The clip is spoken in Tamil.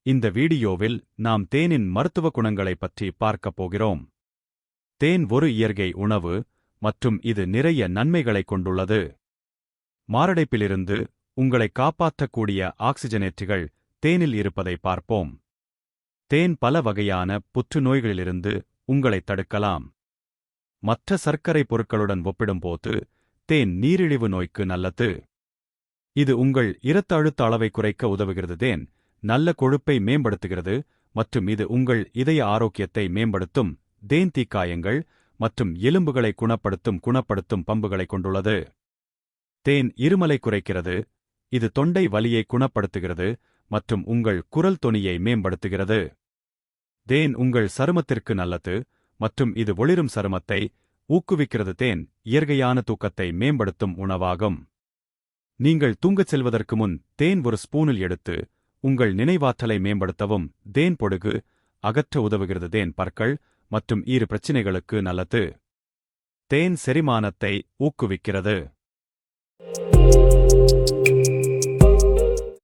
இந்த வீடியோவில் நாம் தேனின் மருத்துவ குணங்களைப் பற்றி பார்க்கப் போகிறோம். தேன் ஒரு இயற்கை உணவு மற்றும் இது நிறைய நன்மைகளைக் கொண்டுள்ளது. மாரடைப்பிலிருந்து உங்களை காப்பாற்றக்கூடிய ஆக்சிஜனேற்றிகள் தேனில் இருப்பதை பார்ப்போம். தேன் பல வகையான புற்றுநோய்களிலிருந்து உங்களை தடுக்கலாம். மற்ற சர்க்கரை பொருட்களுடன் ஒப்பிடும்போது தேன் நீரிழிவு நோய்க்கு நல்லது. இது உங்கள் இரத்த அழுத்த அளவை குறைக்க உதவுகிறது. தேன் நல்ல கொழுப்பை மேம்படுத்துகிறது மற்றும் இது உங்கள் இதய ஆரோக்கியத்தை மேம்படுத்தும். தேன் தீக்காயங்கள் மற்றும் எலும்புகளை குணப்படுத்தும் பம்புகளை கொண்டுள்ளது. தேன் இருமலை குறைக்கிறது. இது தொண்டை வலியை குணப்படுத்துகிறது மற்றும் உங்கள் குரல் தொனியை மேம்படுத்துகிறது. தேன் உங்கள் சருமத்திற்கு நல்லது மற்றும் இது ஒளிரும் சருமத்தை ஊக்குவிக்கிறது. தேன் இயற்கையான தூக்கத்தை மேம்படுத்தும் உணவாகும். நீங்கள் தூங்கச் செல்வதற்கு முன் தேன் ஒரு ஸ்பூனில் எடுத்து உங்கள் நினைவாற்றலை மேம்படுத்தவும். தேன் பொடுகு அகற்ற உதவுகிறது. தேன் பற்கள் மற்றும் ஈறு பிரச்சினைகளுக்கு நல்லது. தேன் செரிமானத்தை ஊக்குவிக்கிறது.